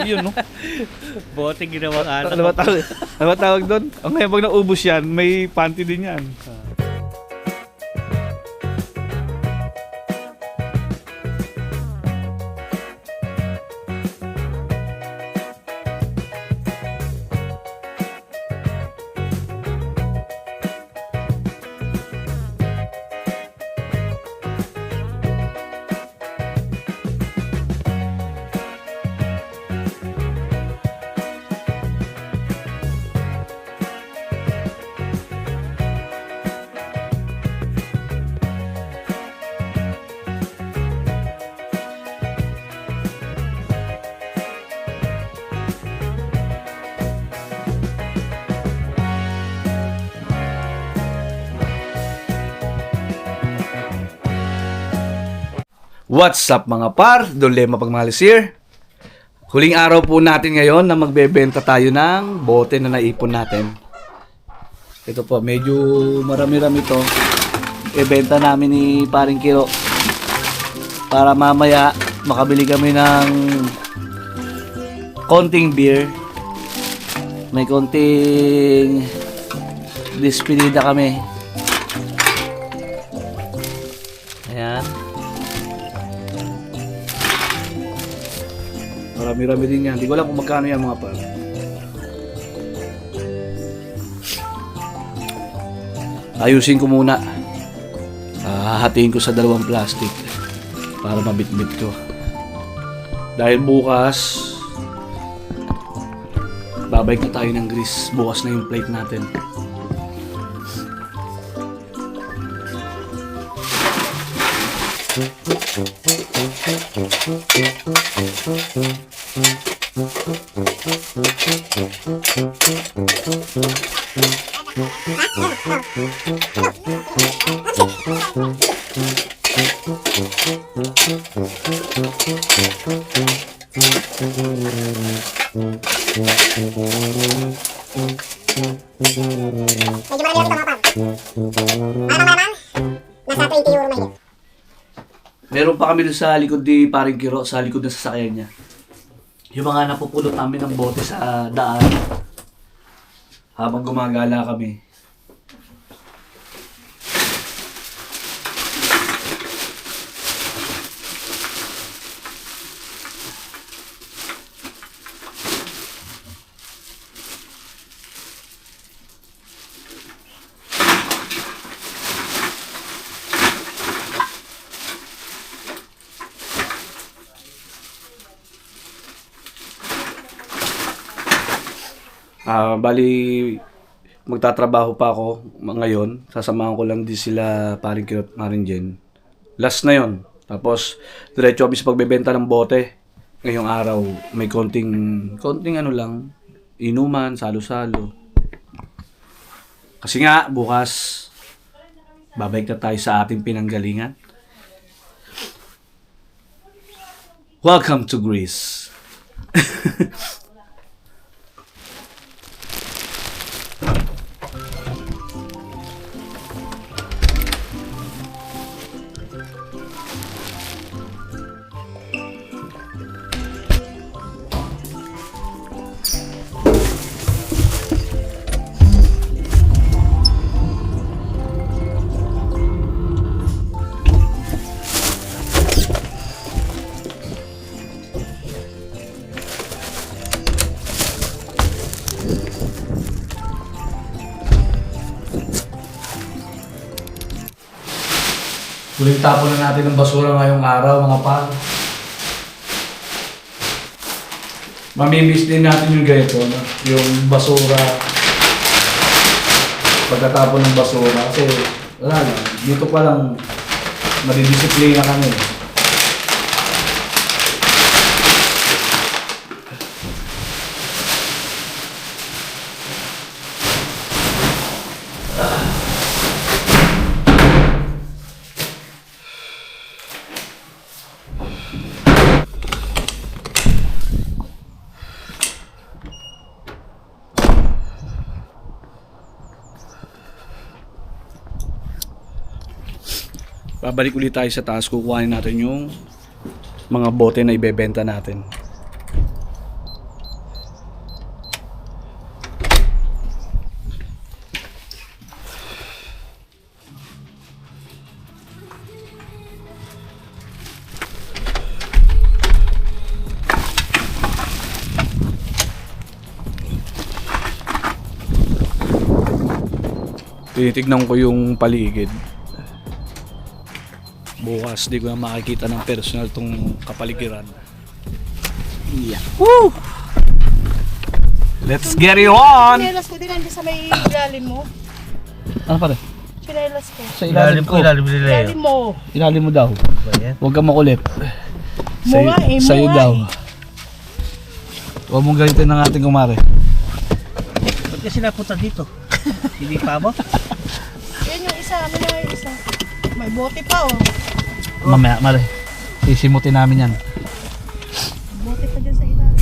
Yun, no? Bote ginawang Ano ba tawag? Ano ba tawag doon? Ang ngayon pag naubos yan, may panty din yan. What's up mga par? Dolema Pagmahalis here. Huling araw po natin ngayon na magbebenta tayo ng bote na naipon natin. Ito po, medyo marami-rami to. Ibenta namin ni Paring Kiro para mamaya makabili kami ng konting beer. May konting despedida kami. Ayan. Marami-rami din yan. Hindi ko alam kung magkano yan mga par. Ayusin ko muna. Hahatiin ko sa dalawang plastic para mabitbit ko. Dahil bukas babalik na tayo ng grease. Bukas na yung plate natin. Medyo marami lang ito mga par. Malamang. Nasa 20 euro may. Meron pa kami doon sa likod ni Paring Kiro, sa likod ng sasakyan niya. Yung mga napupulot namin ng bote sa daan habang gumagala kami. Bali, magtatrabaho pa ako ngayon. Sasamahan ko lang din sila Paring Kiro at Maring Jen. Last na yon. Tapos, diretso kami sa pagbebenta ng bote. Ngayong araw, may konting ano lang, inuman, salo-salo. Kasi nga, bukas, babalik na tayo sa ating pinanggalingan. Welcome to Greece. Huling tapon na natin ng basura ngayong araw, mga par. Mamimiss din natin yung ganito, no? Yung basura. Pagkatapon ng basura. Kasi, wala lang. Dito pa lang, madidisiplina kami. Babalik ulit tayo sa taas, kukuhanin natin yung mga bote na ibebenta natin. Tinitignan ko yung paligid. Bukas di ko na makikita ng personal tong kapaligiran. Yeah. Woo! Let's get it on! Chinelas ko din nandiyan sa may ilalim mo. Ano pare? Chinelas ko. Sa ilalim ko. ilalim nila yun. Ilalim mo. Ilalim mo daw. Ba yan? Huwag kang makulit. Mo nga eh, mo Sa'yo nga daw. eh. Huwag mong galitin ng ating kumare. Ba't kasi napunta dito? Hindi pa mo? Yan yung isa, ano na yung isa. May bote pa oh. Mamaya, mare. Sisimutin namin yan. Bote pa dyan sa ilalim.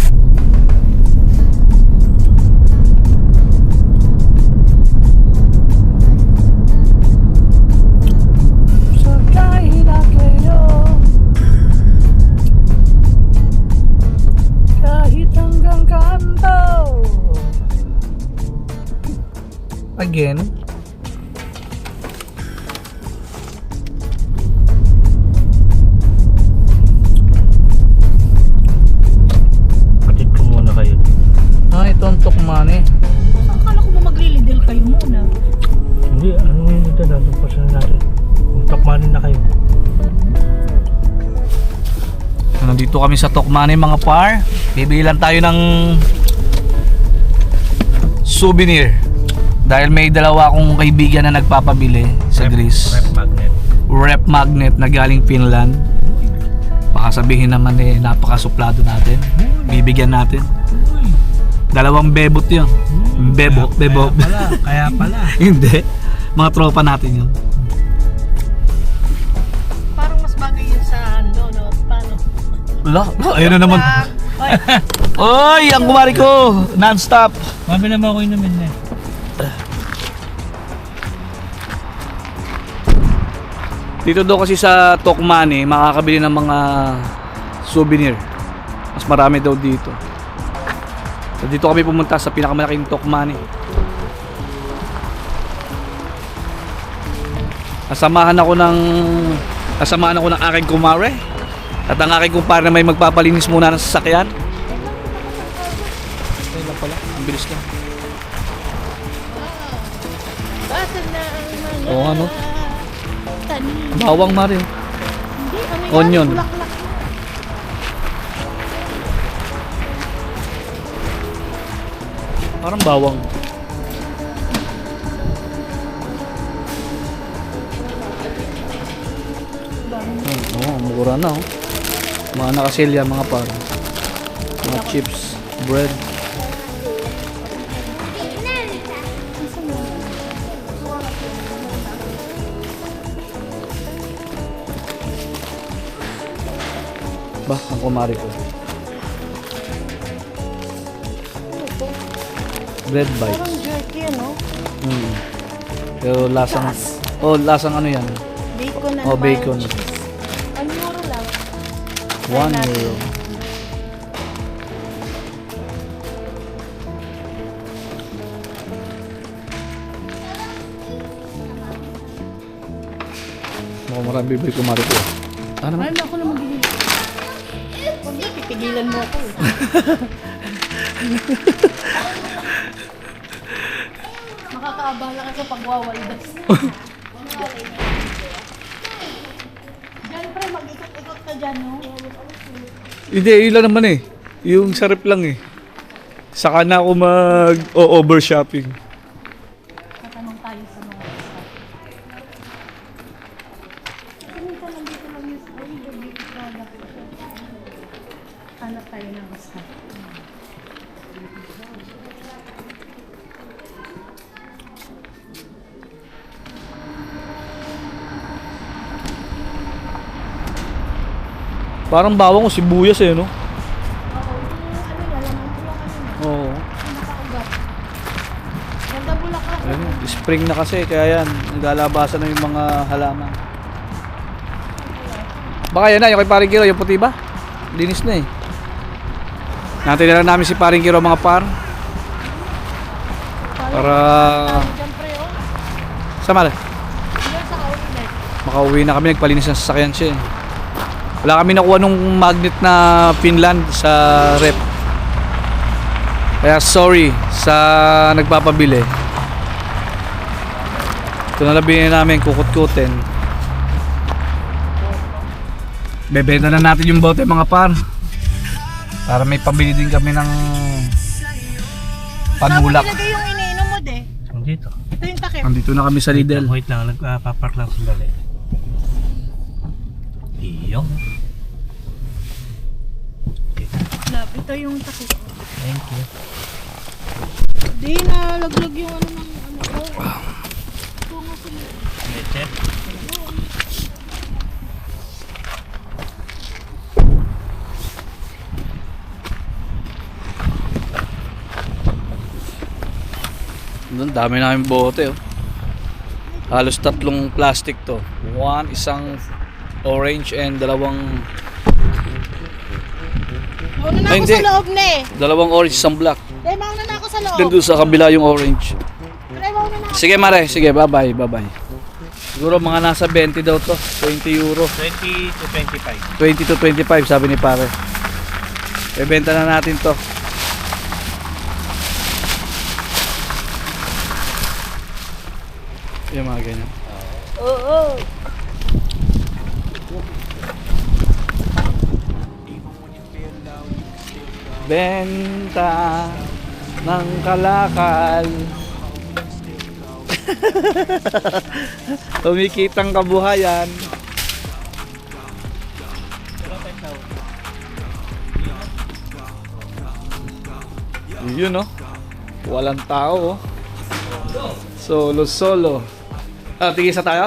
Kahit hanggang kanto. Again. Patid ko muna kayo. Ito ang tukmani. Akala ko ba maglilidil kayo muna? Hindi, ano yun ito? Nalumpasan natin. Takmanin na kayo. Nandito kami sa Tokmani mga par. Bibili lang tayo ng souvenir. Dahil may dalawa akong kaibigan na nagpapabili sa Greece. Rep magnet. Rep magnet na galing Finland. Baka sabihin naman napakasuplado natin. Bibigyan natin. Dalawang bebot yun. Bebo. Kaya pala. Hindi. Mga tropa natin yun. Parang mas bagay yun sa ano, no? Paano? Wala. Ayun na naman. Hoy, Oy, ang kumari ko. Non-stop. Mami naman ako inumin na. Dito daw kasi sa Tokmani, makakabili ng mga souvenir. Mas marami daw dito. So dito kami pumunta sa pinakamalaking Tokmani. Nasamahan ako ng aking kumare. At ang aking kumpare na may magpapalinis muna ng sasakyan. Ayun lang pala, ang bilis lang. basa na ang mga Oo, ano? tanim. Bawang mare. Hindi, ano yan? Onion. Bulaklak na. Parang bawang. Oo, mura na oh. Mga nakasilya mga par. Mga chips, bread. Ba, ang kumari ko. Bread bites. Parang jerky, ano? Pero lasang, lasang ano yan? Bacon and Oh, bacon. mayo cheese. 1 euro lang. 1 natin. euro. Mukhang marami bibili ko Mariko. Ano naman? Ano ako na magbibili? Huwag na, pipigilan mo ako eh. Makakaabala ka sa pagwawaldas. Diyan pre, mag-ikot-ikot ka dyan, no? Hindi, yun lang naman eh. Yung sarap lang eh. Saka na ako mag-over shopping. Tatanong tayo sa mga staff. Minsan nandito lang yung sa beauty product. Hanap tayo ng staff. Parang bawang o sibuyas eh, no? Oo, yung ano na lang, ang bulakan yun. Oo. Nakaugat. Ganda bulakan. Ayun, spring na kasi, kaya yan. Naglalabasan na yung mga halaman. Baka yan na, yung kay Paring Kiro, yung puti ba? Linis na eh. Natin na lang namin si Paring Kiro mga par. Para... Diyan pre, oh. Sama lang. Diyan sa outlet. Makauwi na kami, nagpalinis ng sasakyan siya eh. Wala kami nakuha nung magnet na Finland sa rep. Kaya sorry sa nagpapabili. Ito na labing namin kukut-kutin. Bebenta na natin yung bote mga par. Para may pambili din kami ng panulak. Saan mo nilagay yung iniinom mo, de? Dito. Ito yung takip. Andito na kami sa Lidl. Wait lang, nagpapark lang sandali. Iyo. Lab, ito yung takip. Thank you. Di na laglag yung ano ng ano ko. Tungo sila. Meche. Doon, dami namin bote oh. Halos 3 plastic to. Isang orange and dalawang Mauna na Ay, ako hindi. sa loob na eh. dalawang orange, isang black. Dahil mauna na ako sa loob. Then doon sa kabila yung orange. Dahil mauna na ako. Sige Mare, sige, bye-bye, bye-bye. Siguro mga nasa 20 daw to, 20 euro. 20 to 25. 20 to 25 sabi ni pare. Bebenta na natin to. Yung mga ganyan. Oo. Benta ng kalakal. Tumikitang kabuhayan. Yun no. Walang tao oh. Solo. Tigisa tayo?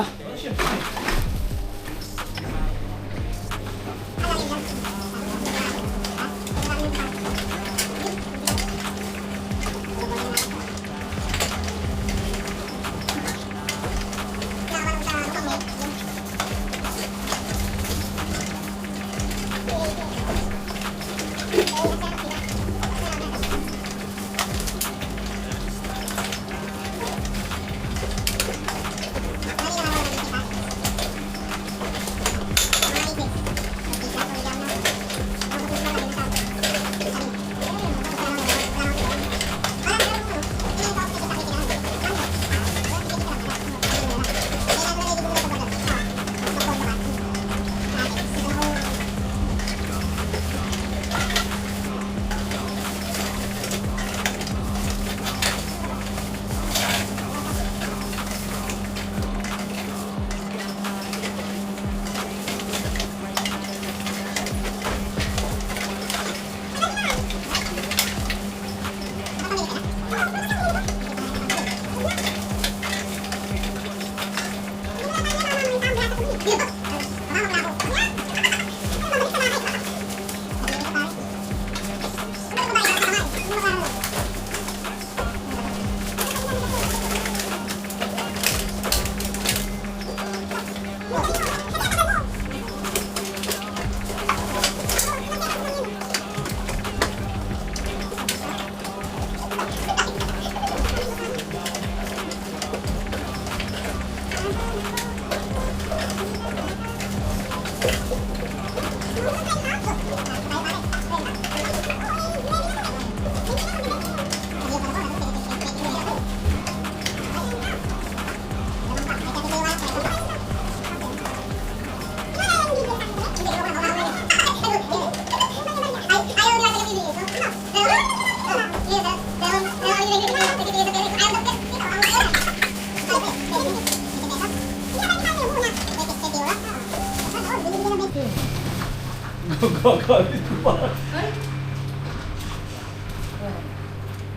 Gagalit ko pa.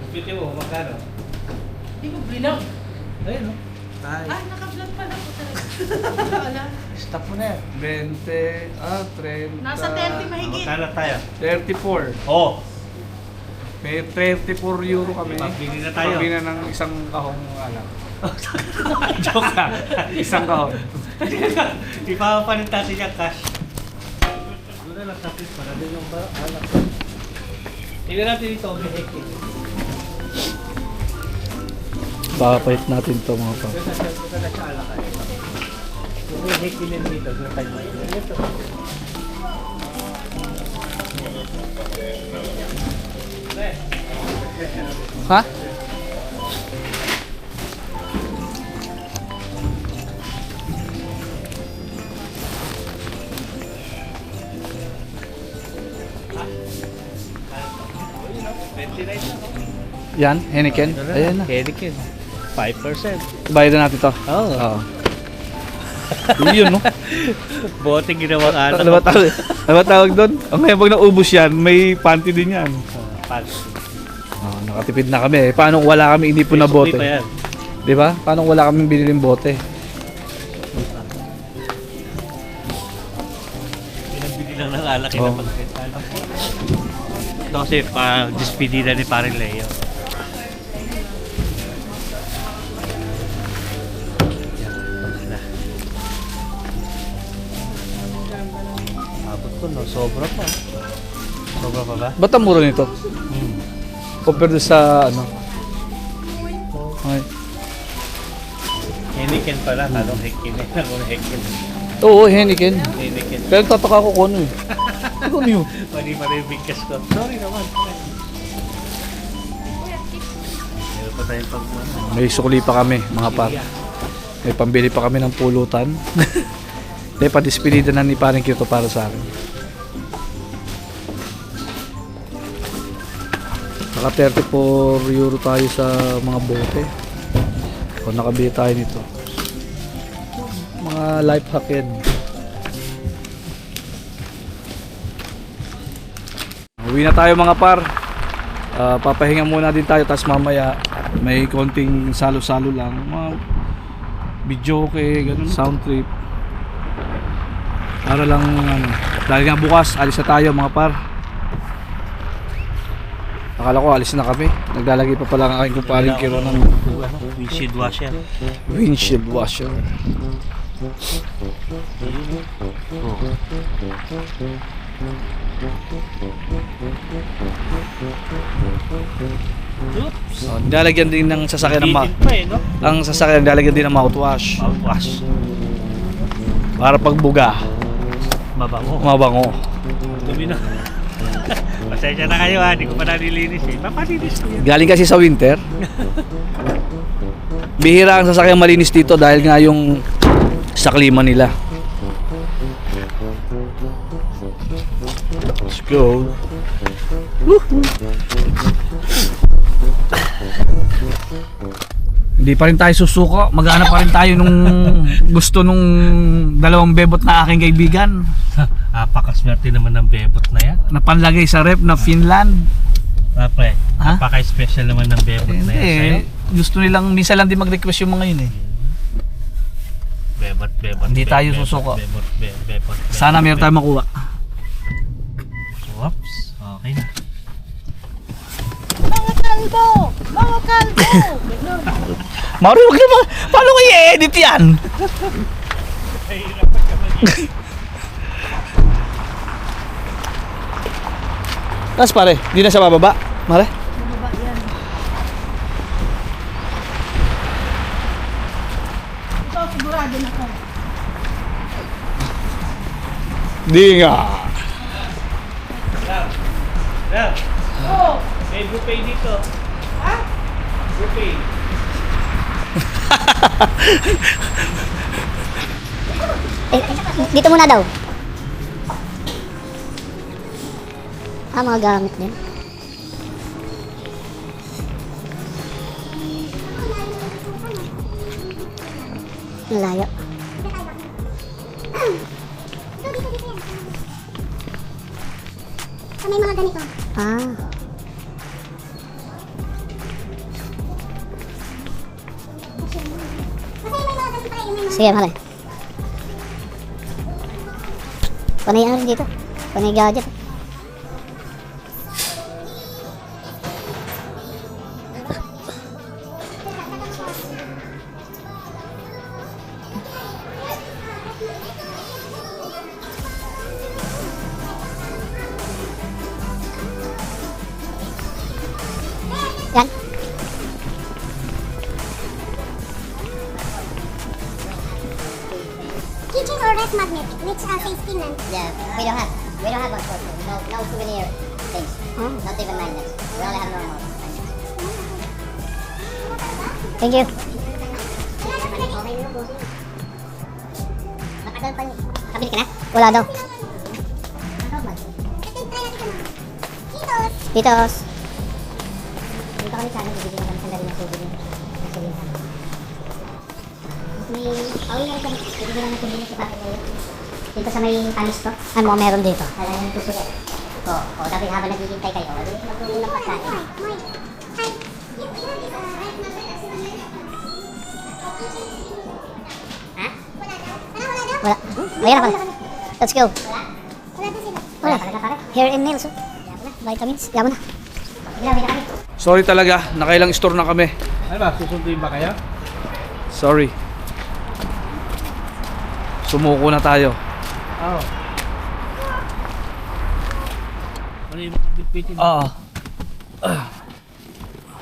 Bukiti mo, magkano? Hindi ko bilang. Ayun no. Naka-vlog pala ko talaga. Wala. Stop mo na yan. 20, 30. Nasa 30 mahigit. Magkano tayo? 34. Oh! May 34 euro kami. Pabili na tayo. Pabili na ng isang kahong alak. Joke lang. Isang kahon. Ipapapalit natin yung cash. Doon na lang tapos para din yung alak. Tignan natin dito, may hekit. Papapalit natin to mga pa. Doon na siya alak. Kung may hekit din dito, doon tayo. Ito. Ha? Yan, Heineken. Ayan na. Heineken. 5%. Bayad na natin to. Oo. Oo. Yun, no? Bote ginawang anak. Ano ba tawag doon? Ang ngayon, pag naubos yan, may panty din yan. Nakatipid na kami. Paano kung wala kami inipon na bote? Pa yan. Di ba? Paano kung wala kami biniling bote? Pinabili lang ng alak Oo. na pagkita. Ito kasi pa-despedida ni Paring Leo. Abot ko, no? Sobra pa. Sobra pa ba? Ba't ang mura nito? Compared doon sa ano? Okay. Heineken pala, kalong Heineken. Kalong Heineken. Oo, Heineken. Heineken. Pero tataka ko kung ano eh. Ano yun? Mali yung bigkas ko. Sorry naman. Meron pa tayong pag May sukli pa kami, mga par. May pambili pa kami ng pulutan. Hindi, pa-despedida na ni Paring Q to para sa akin. Naka 34 euro tayo sa mga bote. O nakabili tayo nito. Mga life hack yan. Uwi na tayo mga par. Papahinga muna din tayo, tapos mamaya may konting salo-salo lang. Mga video ganun, sound trip. Para lang ano, dahil nga bukas alis na tayo mga par. Akala ko alis na kami. Naglalagay pa pala ang aking kumparing Kiro ng windshield washer. windshield washer. Oops. Nilalagyan din ng sasakyan ng Bitin pa eh, no? ang sasakyan nilalagyan din ng mouthwash Mouthwash. para pagbuga, Mabango. mabango. Dumi na. Pasensya na kayo ha, hindi ko pa nalilinis eh. Papalinis ko yan. Galing kasi sa winter. Bihira ang sasakyan malinis dito dahil nga yung sa klima nila. Let's go. Hindi pa rin tayo susuko. Maghanap pa rin tayo nung gusto nung dalawang bebot na aking kaibigan. Napakaswerte naman ng bebot na yan. Na panlagay sa rep na Finland. Pre, Ha? napaka-special naman ng bebot na yan sa'yo. Hindi. Gusto nilang, minsan lang din mag-request yung mga yun eh. Bebot. Hindi bebot, tayo bebot, susuko. Bebot. Sana meron tayong makuha. Whoops. Okay na. Mga kalbo! Mga kalbo! Mario, wag naman. Paano ko i-edit yan? Tapos pare, di na siya bababa. Mare? Baba yan. Ito, sigurado na ko. Di nga. Love, Oh! may buffet dito. Ha? Buffet. Dito muna daw. Mga gamit din. Malayo. May mga ganito. Ah. Sige, mahal. Panay ano rin dito? Panay gadget. Yan. Keychain or red magnet, which says Finland. Yeah, we don't have one for no souvenir things. Not even magnets. We only have normal. Thank you. Matagal pa yun. Kabili ka na? Wala daw. Ito yung try natin ito. Cheetos! Titos. Dito. kami sa amin, bibigyan kami sandali ng souvenir. May, pauwi na rin kami. Bibigyan lang ng souvenir sa bakit ngayon. Dito sa may tamis to. Ano mo meron dito? Kala yung tusulit. O, dapat habang naghihintay kayo, magpupunan ng pagkain. Hi. You know this red magnet as in Ha? Wala daw. Wala daw. Wala. Ayan na pala. Let's go. Wala daw sila. Wala talaga pare. Hair and nails. Yaman na. Vitamins. Yaman na. Grabe na kami. Sorry talaga, nakailang store na kami. Ano ba, susunduin ba kayo? Sorry. Sumuko na tayo. Oo. Ano yung bitbitin? Oo.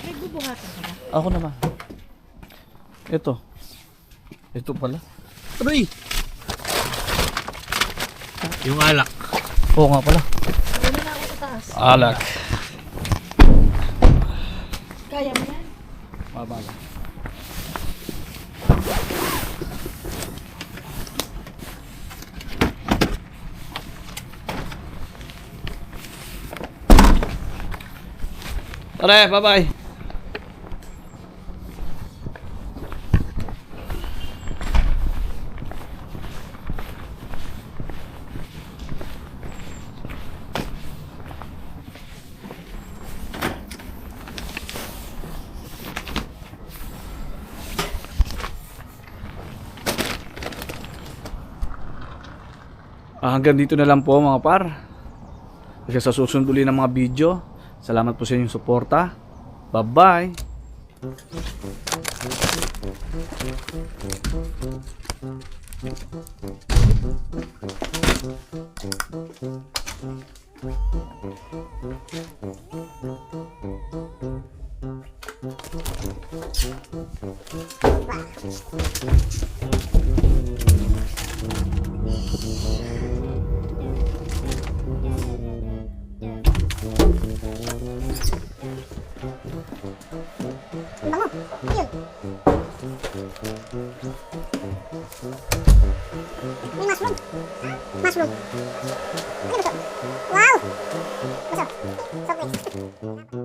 May bubuhatan ka ba? Ako naman. Ito. Ito pala. Aray! Yung alak. Oo nga pala. Ano na ako sa taas? Alak. Kaya mo yan? Mabala. Tara, bye-bye. Hanggang dito na lang po mga par. Kasi sa susunod uli ng mga video. Salamat po sa inyong suporta. Bye-bye. Bango. Ayun. May mushroom. Mushroom. Ano ba ito? Wow! Masarap. Soft mix.